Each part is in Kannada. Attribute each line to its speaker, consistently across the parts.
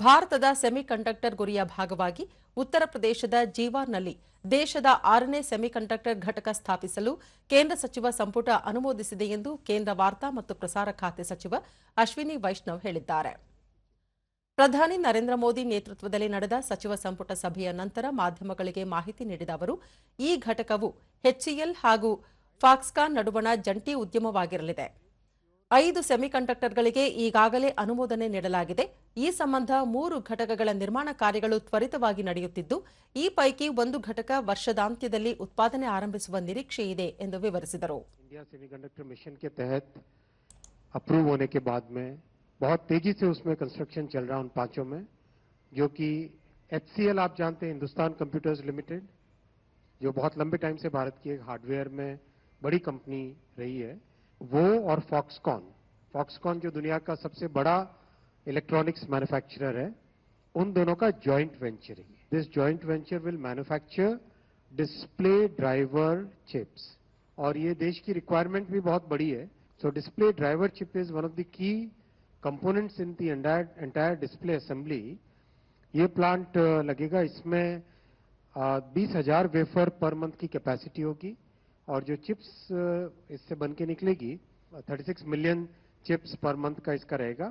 Speaker 1: ಭಾರತದ ಸೆಮಿಕಂಡಕ್ಟರ್ ಗುರಿಯ ಭಾಗವಾಗಿ ಉತ್ತರ ಪ್ರದೇಶದ ಜೀವಾರ್ನಲ್ಲಿ ದೇಶದ 6ನೇ ಸೆಮಿಕಂಡಕ್ಟರ್ ಘಟಕ ಸ್ಥಾಪಿಸಲು ಕೇಂದ್ರ ಸಚಿವ ಸಂಪುಟ ಅನುಮೋದಿಸಿದೆ ಎಂದು ಕೇಂದ್ರ ವಾರ್ತಾ ಮತ್ತು ಪ್ರಸಾರ ಖಾತೆ ಸಚಿವ ಅಶ್ವಿನಿ ವೈಷ್ಣವ್ ಹೇಳಿದ್ದಾರೆ. ಪ್ರಧಾನಿ ನರೇಂದ್ರ ಮೋದಿ ನೇತೃತ್ವದಲ್ಲಿ ನಡೆದ ಸಚಿವ ಸಂಪುಟ ಸಭೆಯ ನಂತರ ಮಾಧ್ಯಮಗಳಿಗೆ ಮಾಹಿತಿ ನೀಡಿದ ಅವರು, ಈ ಘಟಕವು ಎಚ್ಸಿಎಲ್ ಹಾಗೂ ಫಾಕ್ಸ್ಕಾನ್ ನಡುವಣ ಜಂಟಿ ಉದ್ಯಮವಾಗಿರಲಿದೆ. 5 ಸೆಮಿಕಂಡಕ್ಟರ್ಗಳಿಗೆ ಈಗಾಗಲೇ ಅನುಮೋದನೆ ನೀಡಲಾಗಿದೆ. ಈ ಸಂಬಂಧ 3 ಘಟಕಗಳ ನಿರ್ಮಾಣ ಕಾರ್ಯಗಳು ತ್ವರಿತವಾಗಿ ನಡೆಯುತ್ತಿದ್ದು, ಈ ಪೈಕಿ ಒಂದು ಘಟಕ ವರ್ಷದಾಂತ್ಯದಲ್ಲಿ ಉತ್ಪಾದನೆ ಆರಂಭಿಸುವ ನಿರೀಕ್ಷೆ ಇದೆ ಎಂದು ವಿವರಿಸಿದರು.
Speaker 2: इंडिया सेमीकंडक्टर मिशन के तहत अप्रूव होने के बाद में बहुत तेजी से उसमें कंस्ट्रक्शन चल रहा है उन 5 में, जो कि एचसीएल आप जानते हैं, हिंदुस्तान कंप्यूटर्स लिमिटेड, जो बहुत लंबे टाइम से भारत की एक हार्डवेयर में बड़ी कंपनी रही है, वो और फॉक्सकॉन जो दुनिया का सबसे बड़ा इलेक्ट्रॉनिक्स मैन्युफैक्चरर है, उन दोनों का जॉइंट वेंचर है. This joint venture will manufacture display driver chips, और ये देश की रिक्वायरमेंट भी बहुत बड़ी है. सो display driver chip is one of the key components in the entire display assembly. ये प्लांट लगेगा, इसमें 20,000 वेफर पर मंथ की कैपेसिटी होगी, और जो चिप्स इससे बन के निकलेगी 36 मिलियन चिप्स पर मंथ का इसका रहेगा.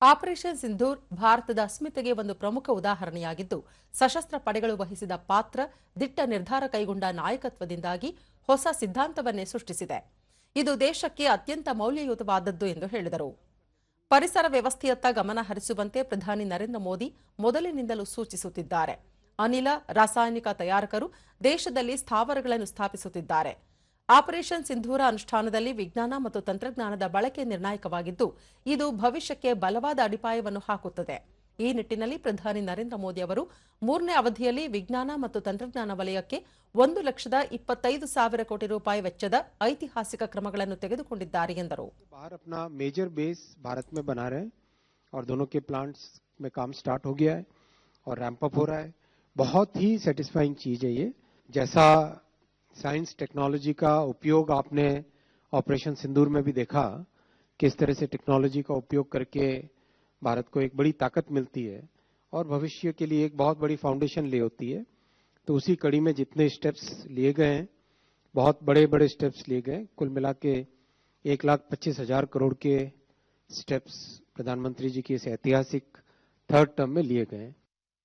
Speaker 1: ಆಪರೇಷನ್ ಸಿಂಧೂರ್ ಭಾರತದ ಅಸ್ಮಿತೆಗೆ ಒಂದು ಪ್ರಮುಖ ಉದಾಹರಣೆಯಾಗಿದ್ದು, ಸಶಸ್ತ್ರ ಪಡೆಗಳು ವಹಿಸಿದ ಪಾತ್ರ, ದಿಟ್ಟ ನಿರ್ಧಾರ ಕೈಗೊಂಡ ನಾಯಕತ್ವದಿಂದಾಗಿ ಹೊಸ ಸಿದ್ಧಾಂತವನ್ನೇ ಸೃಷ್ಟಿಸಿದೆ. ಇದು ದೇಶಕ್ಕೆ ಅತ್ಯಂತ ಮೌಲ್ಯಯುತವಾದದ್ದು ಎಂದು ಹೇಳಿದರು. ಪರಿಸರ ವ್ಯವಸ್ಥೆಯತ್ತ ಗಮನ ಹರಿಸುವಂತೆ ಪ್ರಧಾನಿ ನರೇಂದ್ರ ಮೋದಿ ಮೊದಲಿನಿಂದಲೂ ಸೂಚಿಸುತ್ತಿದ್ದಾರೆ. ಅನಿಲ, ರಾಸಾಯನಿಕ ತಯಾರಕರು ದೇಶದಲ್ಲಿ ಸ್ಥಾವರಗಳನ್ನು ಸ್ಥಾಪಿಸುತ್ತಿದ್ದಾರೆ. ಆಪರೇಷನ್ ಸಿಂಧೂರ ಅನುಷ್ಠಾನದಲ್ಲಿ ವಿಜ್ಞಾನ ಮತ್ತು ತಂತ್ರಜ್ಞಾನದ ಬಳಕೆ ನಿರ್ಣಾಯಕವಾಗಿದ್ದು, ಇದು ಭವಿಷ್ಯಕ್ಕೆ ಬಲವಾದ ಅಡಿಪಾಯವನ್ನು ಹಾಕುತ್ತದೆ. ಈ ನಿಟ್ಟಿನಲ್ಲಿ ಪ್ರಧಾನಿ ನರೇಂದ್ರ ಮೋದಿ ಅವರು 3ನೇ ಅವಧಿಯಲ್ಲಿ ವಿಜ್ಞಾನ ಮತ್ತು ತಂತ್ರಜ್ಞಾನ ವಲಯಕ್ಕೆ 1,25,000 ಕೋಟಿ ರೂಪಾಯಿ ವೆಚ್ಚದ ಐತಿಹಾಸಿಕ ಕ್ರಮಗಳನ್ನು ತೆಗೆದುಕೊಂಡಿದ್ದಾರೆ ಎಂದರು.
Speaker 2: बाहर अपना मेजर बेस भारत में बना रहे हैं और दोनों के प्लांट्स में काम स्टार्ट हो गया है और रैंप अप हो रहा है. बहुत ही सेटिस्फाइंग चीज है ये. जैसा साइंस टेक्नोलॉजी का उपयोग आपने ऑपरेशन सिंदूर में भी देखा, किस तरह से टेक्नोलॉजी का उपयोग करके भारत को एक बड़ी ताकत मिलती है और भविष्य के लिए एक बहुत बड़ी फाउंडेशन ले होती है. तो उसी कड़ी में जितने स्टेप्स लिए गए हैं, बहुत बड़े बड़े स्टेप्स लिए गए. कुल मिला के 1,25,000 करोड़ के स्टेप्स प्रधानमंत्री जी की इस ऐतिहासिक थर्ड टर्म में लिए गए हैं.